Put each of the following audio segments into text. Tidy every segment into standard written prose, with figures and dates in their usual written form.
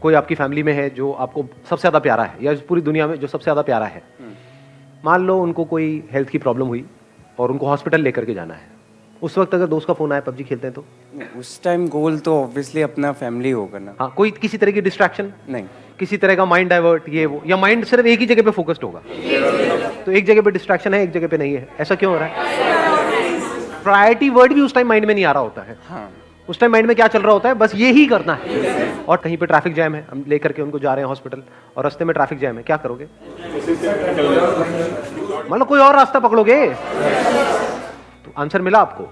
कोई आपकी फैमिली में है जो आपको सबसे ज़्यादा प्यारा है, या पूरी दुनिया में जो सबसे ज़्यादा प्यारा है, मान लो उनको कोई हेल्थ की प्रॉब्लम हुई और उनको हॉस्पिटल लेकर के जाना है, उस वक्त अगर दोस्त का फ़ोन आया पबजी खेलते हैं तो? उस टाइम गोल तो ऑब्वियसली अपना फैमिली होगा ना। हाँ, कोई किसी तरह की डिस्ट्रैक्शन नहीं, किसी तरह का माइंड डाइवर्ट ये वो, या माइंड सिर्फ एक ही जगह पे फोकस्ड होगा? तो एक जगह पे डिस्ट्रैक्शन है, एक जगह पे नहीं है, ऐसा क्यों हो रहा है? प्रायोरिटी वर्ड भी उस टाइम माइंड में नहीं आ रहा होता है। हाँ, उस टाइम माइंड में क्या चल रहा होता है, बस ये ही करना है। और कहीं पे ट्रैफिक जैम है, हम लेकर के उनको जा रहे हैं हॉस्पिटल और रास्ते में ट्रैफिक जैम है, क्या करोगे? मतलब कोई और रास्ता पकड़ोगे? तो आंसर मिला आपको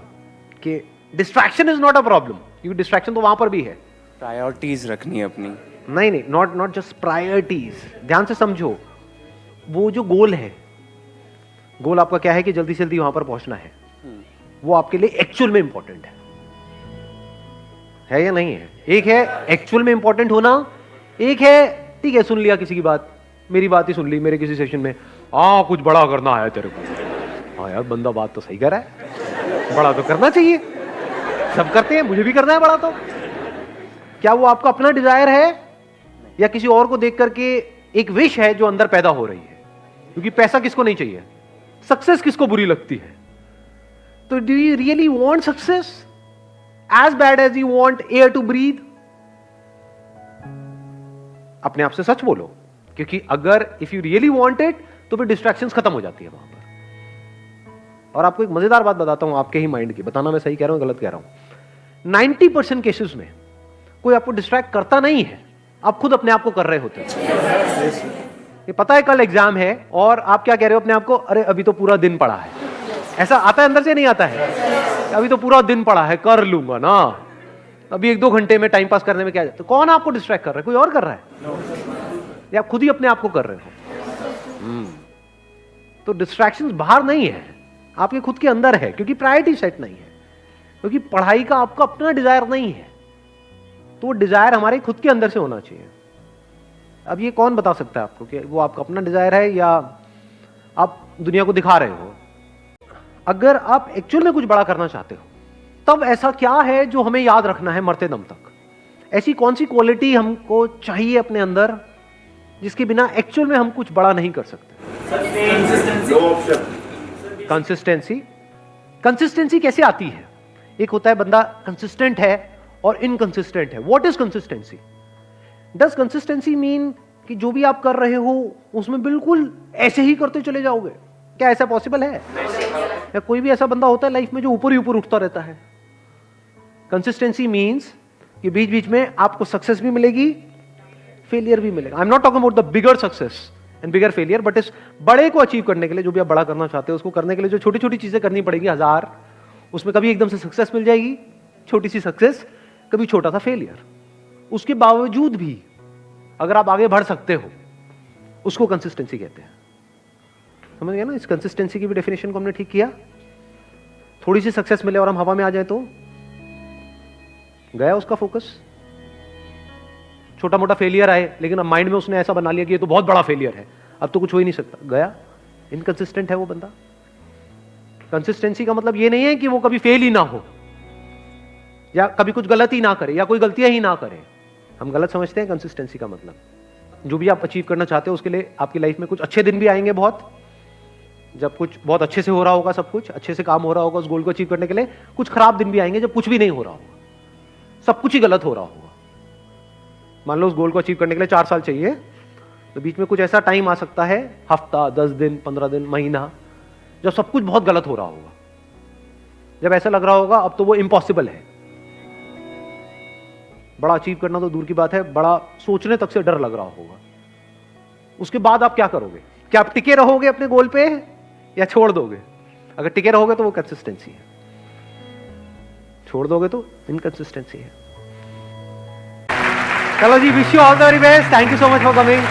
कि distraction is not a problem, क्योंकि डिस्ट्रैक्शन तो वहां पर भी है। प्रायोरिटीज रखनी है अपनी। नहीं, नॉट जस्ट प्रायोरिटीज। ध्यान से समझो, वो जो गोल है, गोल आपका क्या है कि जल्दी से जल्दी वहां पर पहुंचना है, वो आपके लिए एक्चुअल में इंपॉर्टेंट है या नहीं है? एक है एक्चुअल में इंपॉर्टेंट होना, एक है ठीक है सुन लिया किसी की बात, मेरी बात ही सुन ली मेरे किसी सेशन में, कुछ बड़ा करना है तेरे को। हाँ यार, बंदा बात तो सही कर रहा है, बड़ा तो करना चाहिए, सब करते हैं, मुझे भी करना है बड़ा। तो क्या वो आपका अपना डिजायर है या किसी और को देख करके एक विश है जो अंदर पैदा हो रही है? क्योंकि पैसा किसको नहीं चाहिए, सक्सेस किसको बुरी लगती है? तो do you really want success as bad as you want air to breathe? अपने आप से सच बोलो, क्योंकि अगर if you really want it तो फिर डिस्ट्रैक्शंस खत्म हो जाती है वहां पर। और आपको एक मजेदार बात बताता हूं आपके ही माइंड की, बताना मैं सही कह रहा हूं गलत कह रहा हूं। 90% केसेस में कोई आपको डिस्ट्रैक्ट करता नहीं है, आप खुद अपने आप को कर रहे होते हैं। ये पता है कल एग्जाम है और आप क्या कह रहे हो अपने आप को, अरे अभी तो पूरा दिन पड़ा है। ऐसा आता है अंदर से, नहीं आता है? अभी तो पूरा दिन पड़ा है, कर लूंगा ना, अभी 1-2 घंटे में टाइम पास करने में क्या जाता है? तो कौन आपको डिस्ट्रैक्ट कर रहा है? कोई और कर रहा है या आप खुद ही अपने आप को कर रहे हो? तो डिस्ट्रैक्शंस बाहर नहीं है, आपके खुद के अंदर है, क्योंकि प्रायोरिटी सेट नहीं है, क्योंकि पढ़ाई का आपका अपना डिजायर नहीं है। तो वो डिजायर हमारे खुद के अंदर से होना चाहिए। अब ये कौन बता सकता है आपको कि वो आपका अपना डिजायर है या आप दुनिया को दिखा रहे हो? अगर आप एक्चुअल में कुछ बड़ा करना चाहते हो, तब ऐसा क्या है जो हमें याद रखना है मरते दम तक? ऐसी कौन सी क्वालिटी हमको चाहिए अपने अंदर जिसके बिना एक्चुअल में हम कुछ बड़ा नहीं कर सकते? कंसिस्टेंसी। कंसिस्टेंसी कैसे आती है? एक होता है बंदा कंसिस्टेंट है और इनकंसिस्टेंट है। What is consistency? Does consistency mean कि जो भी आप कर रहे हो उसमें बिल्कुल ऐसे ही करते चले जाओगे? क्या ऐसा पॉसिबल है? या कोई भी ऐसा बंदा होता है लाइफ में जो ऊपर ही ऊपर उठता रहता है? कंसिस्टेंसी मीन्स कि बीच बीच में आपको सक्सेस भी मिलेगी, फेलियर भी मिलेगा। I am not talking about the bigger success and bigger failure, but इस बड़े को अचीव करने के लिए, जो भी आप बड़ा करना चाहते हो उसको करने के लिए जो छोटी छोटी चीजें करनी पड़ेगी 1000, उसमें कभी एकदम से सक्सेस मिल जाएगी, छोटी सी सक्सेस, कभी छोटा सा फेलियर। उसके बावजूद भी अगर आप आगे बढ़ सकते हो, उसको कंसिस्टेंसी कहते हैं। समझ गए ना? इस कंसिस्टेंसी की भी डेफिनेशन को हमने ठीक किया। थोड़ी सी सक्सेस मिले और हम हवा में आ जाए तो गया उसका फोकस। छोटा मोटा फेलियर आए लेकिन अब माइंड में उसने ऐसा बना लिया कि ये तो बहुत बड़ा फेलियर है, अब तो कुछ हो ही नहीं सकता, गया। इनकंसिस्टेंट है वो बंदा। कंसिस्टेंसी का मतलब ये नहीं है कि वो कभी फेल ही ना हो या कभी कुछ गलत ही ना करे या कोई गलतियां ही ना करे। हम गलत समझते हैं कंसिस्टेंसी का मतलब। जो भी आप अचीव करना चाहते हो उसके लिए आपकी लाइफ में कुछ अच्छे दिन भी आएंगे, बहुत, जब कुछ बहुत अच्छे से हो रहा होगा, सब कुछ अच्छे से काम हो रहा होगा उस गोल को अचीव करने के लिए। कुछ खराब दिन भी आएंगे जब कुछ भी नहीं हो रहा होगा, सब कुछ ही गलत हो रहा होगा। मान लो उस गोल को अचीव करने के लिए 4 साल चाहिए, तो बीच में कुछ ऐसा टाइम आ सकता है, हफ्ता, 10 दिन, 15 दिन, महीना, जब सब कुछ बहुत गलत हो रहा होगा, जब ऐसा लग रहा होगा अब तो वो इम्पॉसिबल है। बड़ा अचीव करना तो दूर की बात है, बड़ा सोचने तक से डर लग रहा होगा। उसके बाद आप क्या करोगे? क्या आप टिके रहोगे अपने गोल पे या छोड़ दोगे? अगर टिके रहोगे तो वो कंसिस्टेंसी है, छोड़ दोगे तो इनकंसिस्टेंसी है। चलो जी, wish you all the very best, thank you so much for coming.